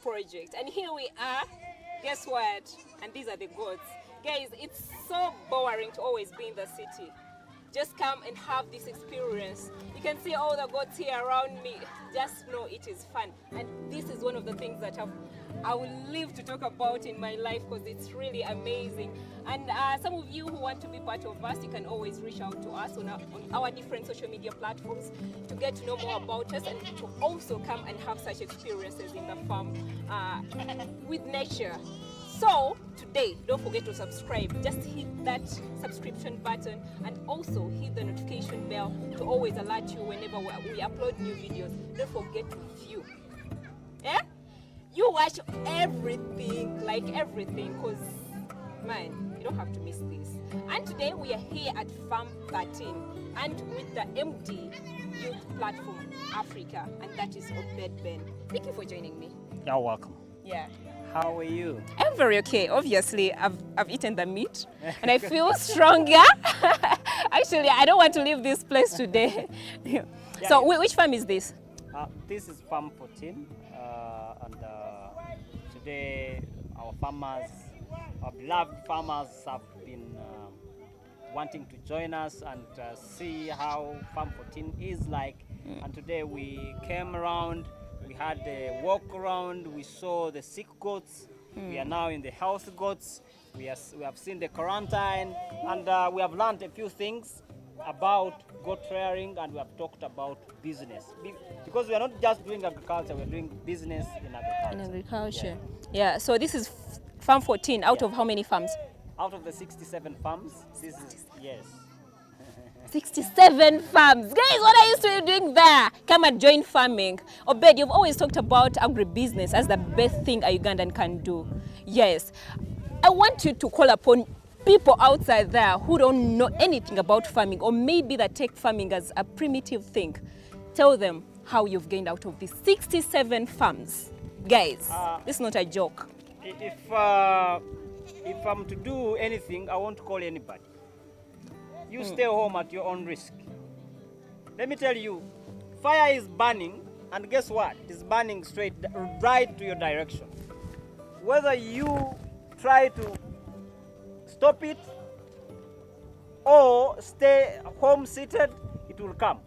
project. And here we are. Guess what? And these are the goats. Guys, it's so boring to always be in the city. Just come and have this experience. You can see all the goats here around me. Just know it is fun. And this is one of the things that I will live to talk about in my life because it's really amazing. And some of you who want to be part of us, you can always reach out to us on our different social media platforms to get to know more about us and to also come and have such experiences in the farm with nature. So today, don't forget to subscribe. Just hit that subscription button and also hit the notification bell to always alert you whenever we upload new videos. Don't forget to view. Eh? You watch everything, like everything, because, man, you don't have to miss this. And today we are here at Farm 13 and with the MD Youth Platform Africa, and that is Obed Ben. Thank you for joining me. You're welcome. Yeah. How are you? I'm very okay. Obviously, I've eaten the meat and I feel stronger. Actually, I don't want to leave this place today. So, which farm is this? This is Farm 14, and today our farmers, our beloved farmers, have been wanting to join us and see how Farm 14 is like. And today we came around. We had a walk around, we saw the sick goats, we are now in the healthy goats, we have seen the quarantine, and we have learned a few things about goat rearing, and we have talked about business. Because we are not just doing agriculture, we are doing business in agriculture. In agriculture. Yeah, so this is Farm 14 out of how many farms? Out of the 67 farms, this is, yes. 67 farms. Guys, what are you still doing there? Come and join farming. Obed, you've always talked about agribusiness as the best thing a Ugandan can do. Yes. I want you to call upon people outside there who don't know anything about farming, or maybe that take farming as a primitive thing. Tell them how you've gained out of these 67 farms. Guys, this is not a joke. If I'm to do anything, I won't call anybody. You stay home at your own risk. Let me tell you, fire is burning, and guess what? It's burning straight, right to your direction. Whether you try to stop it or stay home seated, it will come.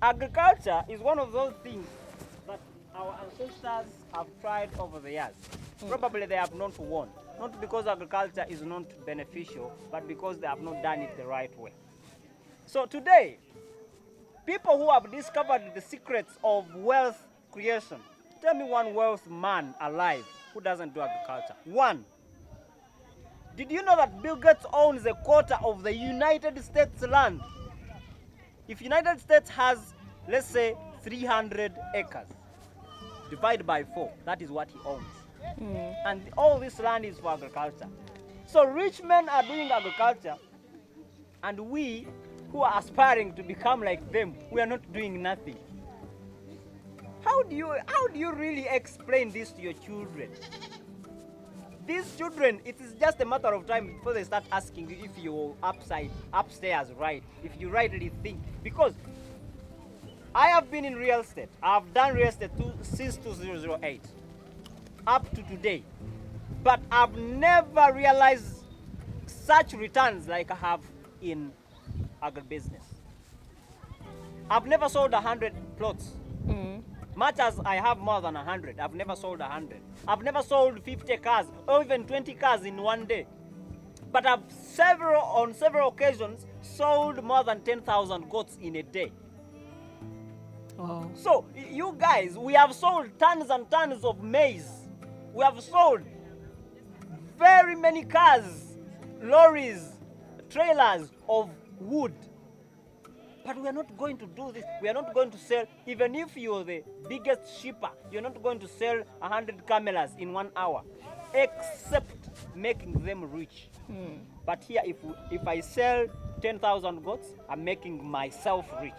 Agriculture is one of those things that our ancestors have tried over the years. Probably they have not won. Not because agriculture is not beneficial, but because they have not done it the right way. So today, people who have discovered the secrets of wealth creation, tell me one wealth man alive who doesn't do agriculture. One. Did you know that Bill Gates owns a quarter of the United States land? If United States has, let's say, 300 acres, divide by 4, that is what he owns. And all this land is for agriculture. So rich men are doing agriculture, and we who are aspiring to become like them, we are not doing nothing. How do you really explain this to your children? These children, it is just a matter of time before they start asking you if you're upstairs right, if you rightly think. Because I have been in real estate. I've done real estate since 2008. Up to today, but I've never realized such returns like I have in agribusiness. I've never sold 100 plots. Much as I have more than 100, I've never sold 100. I've never sold 50 cars or even 20 cars in one day. But I've on several occasions sold more than 10,000 goats in a day. Wow. So you guys, we have sold tons and tons of maize. We have sold very many cars, lorries, trailers of wood. But we are not going to do this. We are not going to sell, even if you're the biggest shipper, you're not going to sell 100 camelas in 1 hour, except making them rich. But here, if I sell 10,000 goats, I'm making myself rich.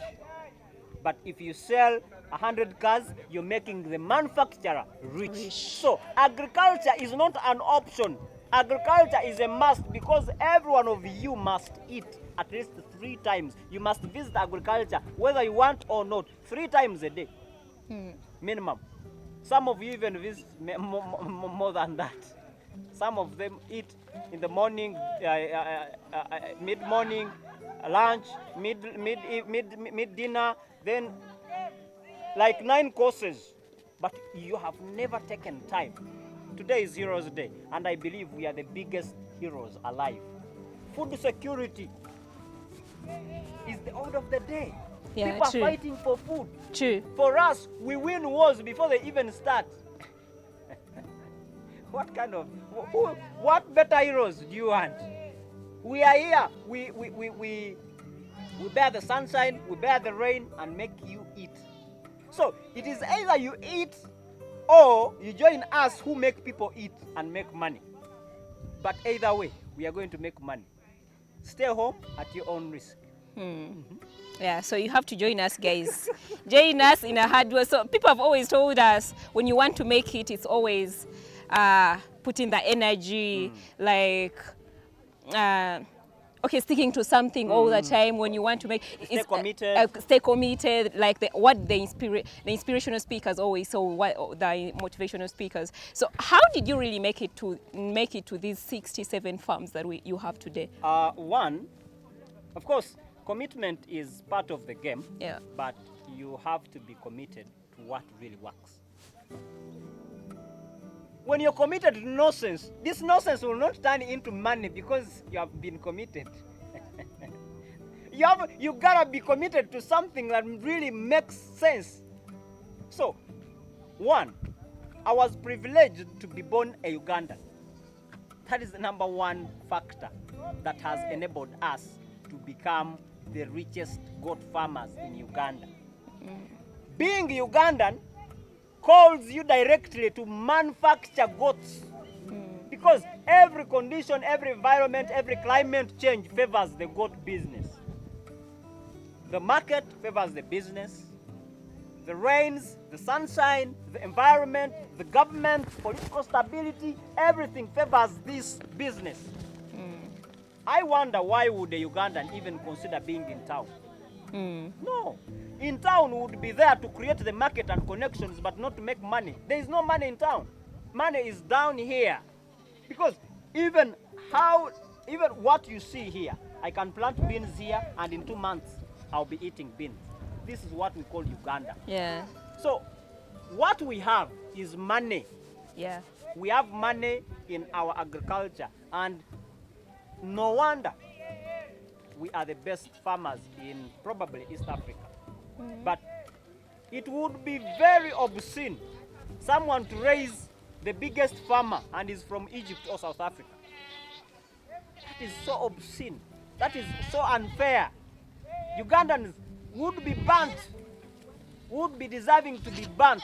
But if you sell 100 cars, you're making the manufacturer rich. So agriculture is not an option. Agriculture is a must, because every one of you must eat at least 3 times. You must visit agriculture, whether you want or not, 3 times a day, minimum. Some of you even visit more than that. Some of them eat in the morning, mid-morning, lunch, mid dinner, then like 9 courses. But you have never taken time. Today is Heroes Day, and I believe we are the biggest heroes alive. Food security is the order of the day. Yeah, People true. are fighting for food. True. For us, we win wars before they even start. What kind of, what better heroes do you want? We are here. We bear the sunshine, we bear the rain, and make you eat. So it is either you eat or you join us who make people eat and make money. But either way, we are going to make money. Stay home at your own risk. Yeah, so you have to join us, guys. Join us in a hard way. So people have always told us when you want to make it, it's always put in the energy, like okay, sticking to something all the time when you want to make. Stay committed. Stay committed, like what the inspirational speakers always. So what the motivational speakers. So how did you really make it to these 67 farms that you have today? One, of course, commitment is part of the game. Yeah. But you have to be committed to what really works. When you're committed to nonsense, this nonsense will not turn into money because you have been committed. You gotta be committed to something that really makes sense. So, one, I was privileged to be born a Ugandan. That is the number one factor that has enabled us to become the richest goat farmers in Uganda. Being Ugandan calls you directly to manufacture goats. Because every condition, every environment, every climate change favors the goat business. The market favors the business. The rains, the sunshine, the environment, the government, political stability, everything favors this business. I wonder why would a Ugandan even consider being in town? No. In town would be there to create the market and connections, but not to make money. There is no money in town. Money is down here. Because even what you see here, I can plant beans here and in 2 months I'll be eating beans. This is what we call Uganda. Yeah. So what we have is money. Yeah. We have money in our agriculture, and no wonder we are the best farmers in probably East Africa. But it would be very obscene someone to raise the biggest farmer and is from Egypt or South Africa. That is so obscene. That is so unfair. Ugandans would be burnt, would be deserving to be burnt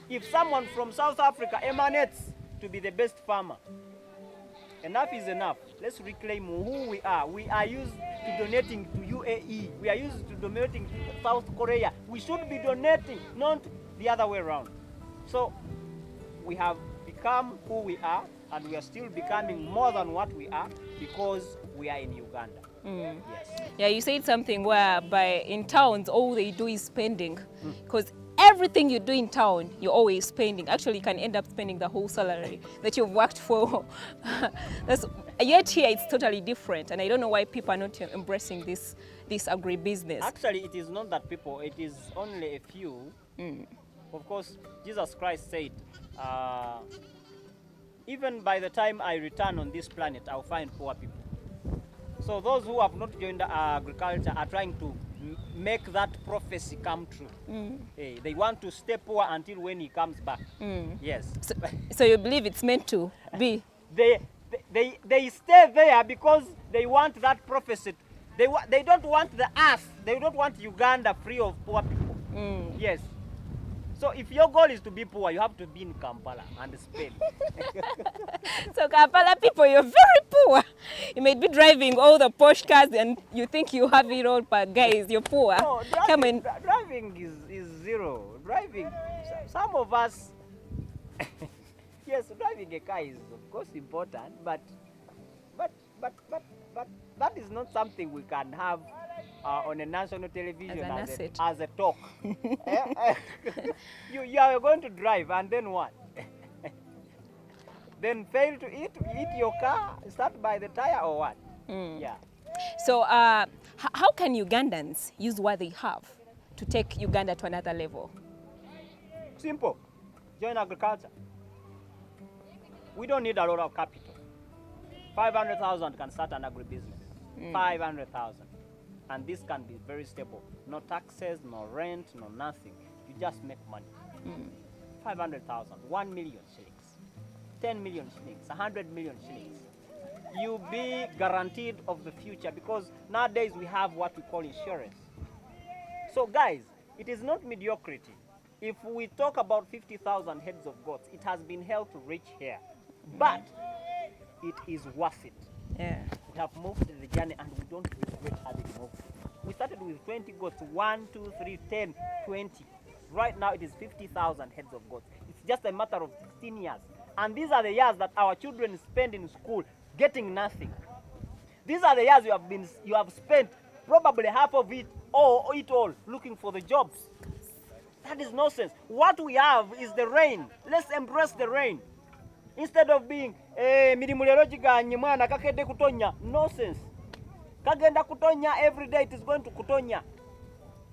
if someone from South Africa emanates to be the best farmer. Enough is enough. Let's reclaim who we are. We are used to donating to UAE. We are used to donating to South Korea. We should be donating, not the other way around. So we have become who we are, and we are still becoming more than what we are because we are in Uganda. Yes. Yeah, you said something whereby in towns all they do is spending, because everything you do in town you're always spending. Actually, you can end up spending the whole salary that you've worked for. Yet here it's totally different, and I don't know why people are not embracing this agribusiness. Actually, it is not that people, it is only a few. Of course, Jesus Christ said, even by the time I return on this planet, I'll find poor people. So those who have not joined agriculture are trying to make that prophecy come true. They want to stay poor until when he comes back. Yes. So you believe it's meant to be? They stay there because they want that prophecy. They don't want the earth. They don't want Uganda free of poor people. Yes. So if your goal is to be poor, you have to be in Kampala and Spain. So Kampala people, you're very poor. You may be driving all the Porsche cars and you think you have it all, but guys, you're poor. No, driving is zero. Driving, some of us, yes, driving a car is of course important, but that is not something we can have on a national television As an asset. as a talk. You are going to drive and then what? Then fail to eat your car, start by the tire or what? Yeah. So how can Ugandans use what they have to take Uganda to another level? Simple. Join agriculture. We don't need a lot of capital. 500,000 can start an agribusiness. 500,000. And this can be very stable. No taxes, no rent, no nothing. You just make money. 500,000, 1 million shillings, 10 million shillings, 100 million shillings. You'll be guaranteed of the future because nowadays we have what we call insurance. So guys, it is not mediocrity. If we talk about 50,000 heads of goats, it has been held to reach here. But it is worth it. Yeah. We have moved the journey and we don't regret having moved. We started with 20 goats, 1, 2, 3, 10, 20. Right now it is 50,000 heads of goats. It's just a matter of 16 years. And these are the years that our children spend in school getting nothing. These are the years you have spent probably half of it or it all looking for the jobs. That is nonsense. What we have is the rain. Let's embrace the rain. Instead of being mirimu lero giganye mwana kakede kutonya, nonsense. Kagenda kutonya every day, it is going to kutonya.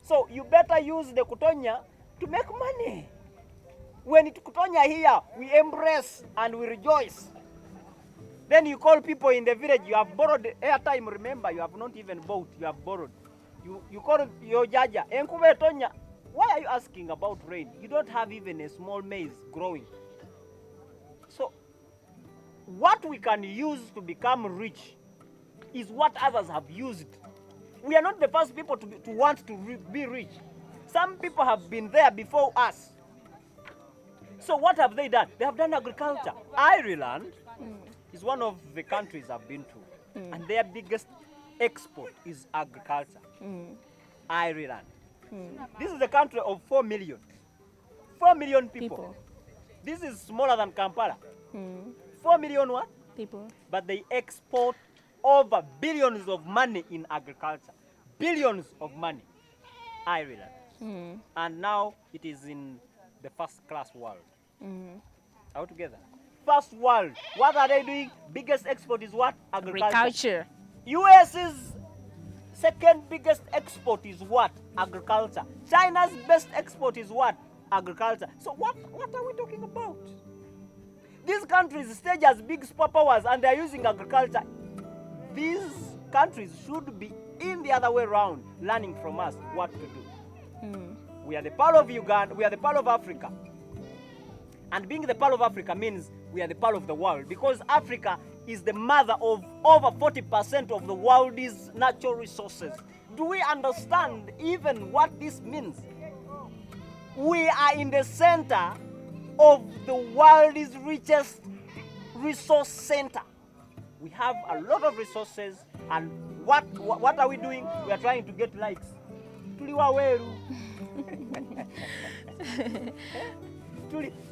So you better use the kutonya to make money. When it kutonya here, we embrace and we rejoice. Then you call people in the village, you have borrowed airtime, remember, you have not even bought, you have borrowed. You call your jaja, enkube tonya. Why are you asking about rain? You don't have even a small maize growing. So, what we can use to become rich is what others have used. We are not the first people to want to be rich. Some people have been there before us. So what have they done? They have done agriculture. Ireland is one of the countries I've been to. And their biggest export is agriculture. Ireland. This is a country of 4 million. 4 million people. This is smaller than Kampala. 4 million what? People. But they export over billions of money in agriculture. Billions of money. Ireland. And now it is in the first class world. All together. First world. What are they doing? Biggest export is what? Agriculture. US's second biggest export is what? Agriculture. China's best export is what? Agriculture. So what are we talking about? These countries stage as big superpowers and they are using agriculture. These countries should be in the other way around, learning from us what to do. We are the pearl of Uganda, we are the pearl of Africa. And being the pearl of Africa means we are the pearl of the world because Africa is the mother of over 40% of the world's natural resources. Do we understand even what this means? We are in the center of the world's richest resource center. We have a lot of resources, and what are we doing? We are trying to get likes. Tuliwaweru.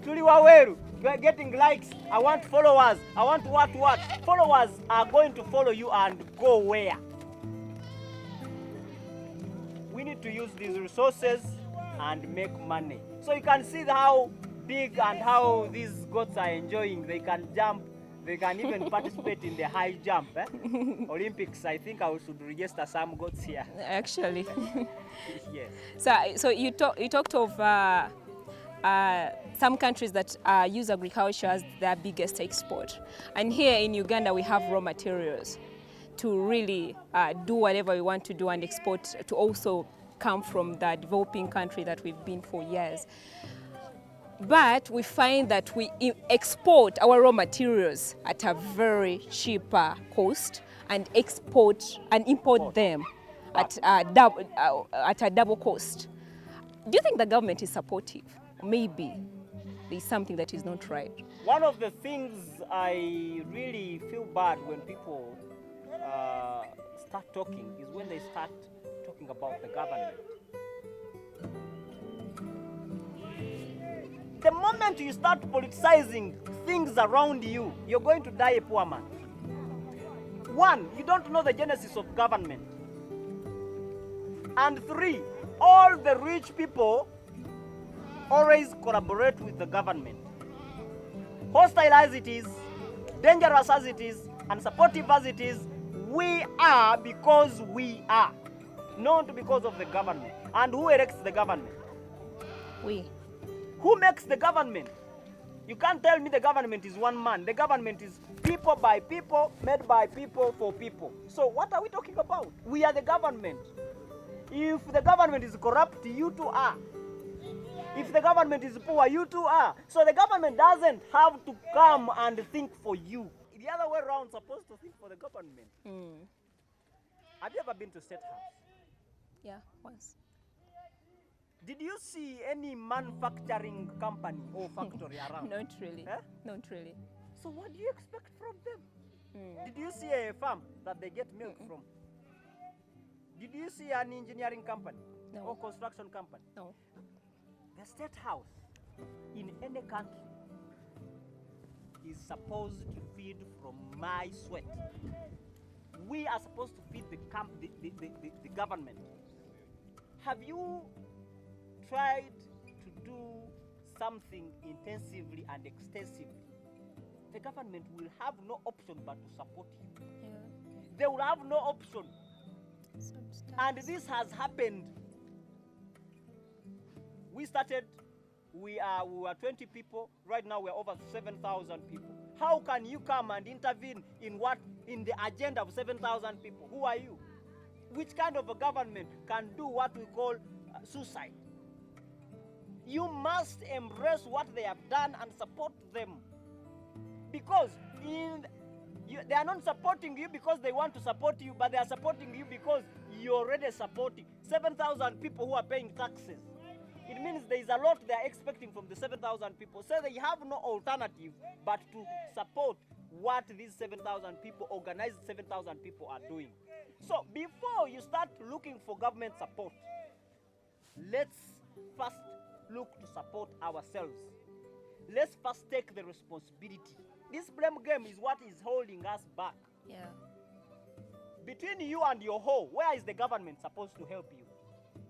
Tuliwaweru. We are getting likes. I want followers. I want what? Followers are going to follow you and go where? We need to use these resources and make money. So you can see how big and how these goats are enjoying. They can jump. They can even participate in the high jump. Olympics, I think I should register some goats here. Actually. Yes. So you talked of some countries that use agriculture as their biggest export. And here in Uganda, we have raw materials to really do whatever we want to do and export to also come from the developing country that we've been for years. But we find that we export our raw materials at a very cheaper cost and import them at a double cost. Do you think the government is supportive? Maybe there's something that is not right. One of the things I really feel bad when people start talking is when they start talking about the government. The moment you start politicizing things around you, you're going to die a poor man. One, you don't know the genesis of government. And 3, all the rich people always collaborate with the government. Hostile as it is, dangerous as it is, and supportive as it is, we are because we are, not because of the government. And who elects the government? We. Who makes the government? You can't tell me the government is one man. The government is people by people, made by people for people. So what are we talking about? We are the government. If the government is corrupt, you too are. If the government is poor, you too are. So the government doesn't have to come and think for you. The other way around, supposed to think for the government. Have you ever been to State House? Yeah, once. Did you see any manufacturing company or factory around? Not really. Eh? Not really. So what do you expect from them? Did you see a farm that they get milk from? Did you see an engineering company No. or construction company? No. The State House in any country is supposed to feed from my sweat. We are supposed to feed the government. Have you tried to do something intensively and extensively? The government will have no option but to support you. Yeah. They will have no option. Substance. And this has happened. We were 20 people. Right now we're over 7,000 people. How can you come and intervene in the agenda of 7,000 people? Who are you? Which kind of a government can do what we call suicide? You must embrace what they have done and support them. Because they are not supporting you because they want to support you, but they are supporting you because you're already supporting 7,000 people who are paying taxes. It means there is a lot they are expecting from the 7,000 people. So they have no alternative but to support what these 7,000 people, organized 7,000 people are doing. So before you start looking for government support, let's first look to support ourselves. Let's first take the responsibility. This blame game is what is holding us back. Yeah. Between you and your hoe, where is the government supposed to help you?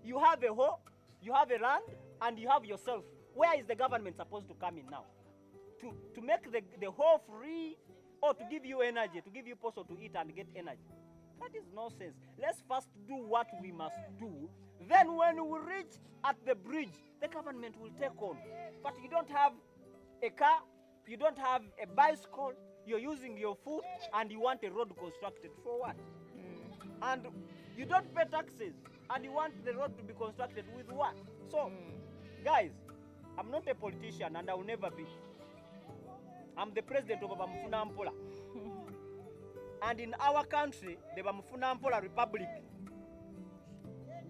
You have a hoe, you have a land, and you have yourself. Where is the government supposed to come in now? To make the hoe free, or to give you energy, to give you also to eat and get energy? That is nonsense. Let's first do what we must do. Then when we reach at the bridge, the government will take on. But you don't have a car, you don't have a bicycle, you're using your foot, and you want a road constructed. For what? And you don't pay taxes, and you want the road to be constructed with what? So, guys, I'm not a politician, and I will never be. I'm the president of Bamufuna Mpola. And in our country, the Bamufuna Mpola Republic,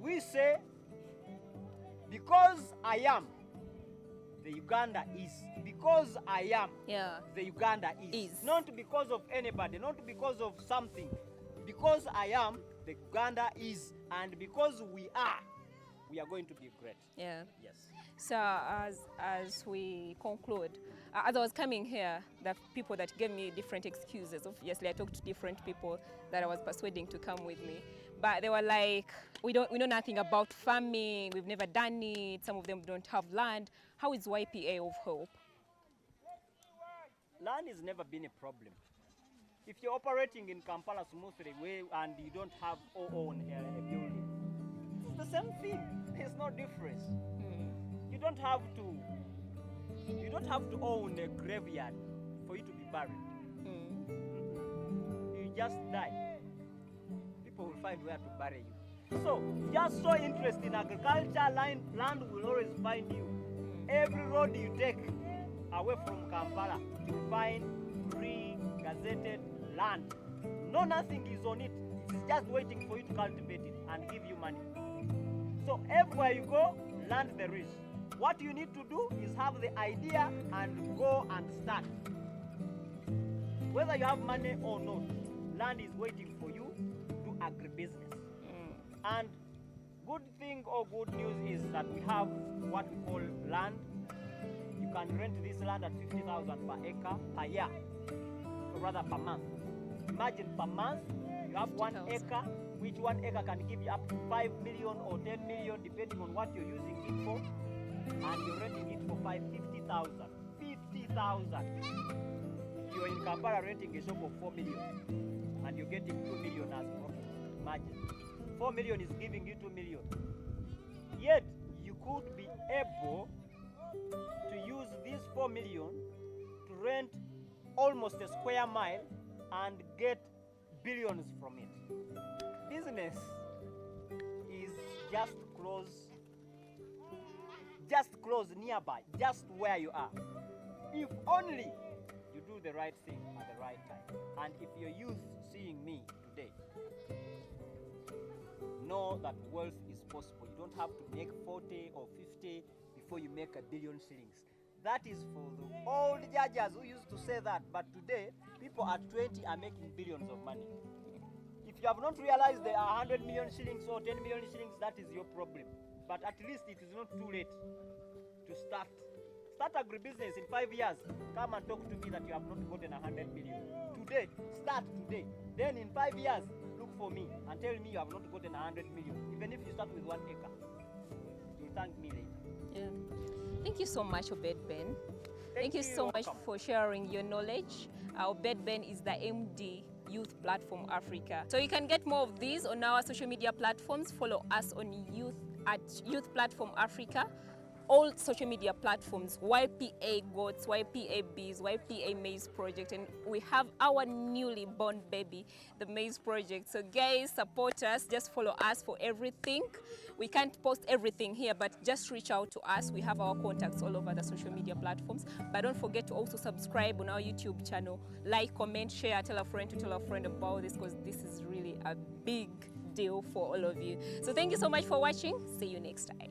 we say, because I am, the Uganda is. Because I am, the Uganda is. Not because of anybody, not because of something. Because I am, the Uganda is. And because we are going to be great. Yeah. Yes. So as we conclude, as I was coming here, the people that gave me different excuses, obviously I talked to different people that I was persuading to come with me, but they were like, we know nothing about farming, we've never done it, some of them don't have land. How is YPA of help? Land has never been a problem. If you're operating in Kampala smoothly and you don't have own a building, it's the same thing. There's no difference. You don't have to own a graveyard for you to be buried. You just die. People will find where to bury you. So, just so interested in agriculture, land will always find you. Every road you take away from Kampala, you find free gazetted land. No, nothing is on it. It's just waiting for you to cultivate it and give you money. So everywhere you go, land there is. What you need to do is have the idea and go and start. Whether you have money or not, land is waiting for you to do agribusiness. And good thing or good news is that we have what we call land. You can rent this land at 50,000 per acre per year, or rather per month. Imagine per month, you have 1 acre, which 1 acre can give you up to 5 million or 10 million, depending on what you're using it for, and you're renting it for 50,000. 50,000. You're in Kampala renting a shop of 4 million, and you're getting 2 million as profit. Imagine. 4 million is giving you 2 million. Yet, you could be able to use this 4 million to rent almost a square mile and get billions from it. Business is just close nearby, just where you are. If only you do the right thing at the right time. And if you're youth seeing me today, know that wealth is possible. You don't have to make 40 or 50 before you make a billion shillings. That is for the old judges who used to say that, but today, people at 20 are making billions of money. If you have not realized there are 100 million shillings or 10 million shillings, that is your problem. But at least it is not too late to start. Start agribusiness in 5 years. Come and talk to me that you have not gotten 100 million. Today, start today. Then in 5 years, look for me and tell me you have not gotten 100 million. Even if you start with 1 acre, you'll thank me later. Yeah. Thank you so much, Obed Ben. Thank you so welcome. much for sharing your knowledge. Obed Ben is the MD Youth Platform Africa. So you can get more of these on our social media platforms. Follow us on Youth Platform Africa. All social media platforms, YPA Goats, YPA Bees, YPA Maize Project, and we have our newly born baby, the Maize Project. So guys, support us, just follow us for everything. We can't post everything here, but just reach out to us. We have our contacts all over the social media platforms. But don't forget to also subscribe on our YouTube channel, like, comment, share, tell a friend to tell a friend about this, because this is really a big deal for all of you. So thank you so much for watching. See you next time.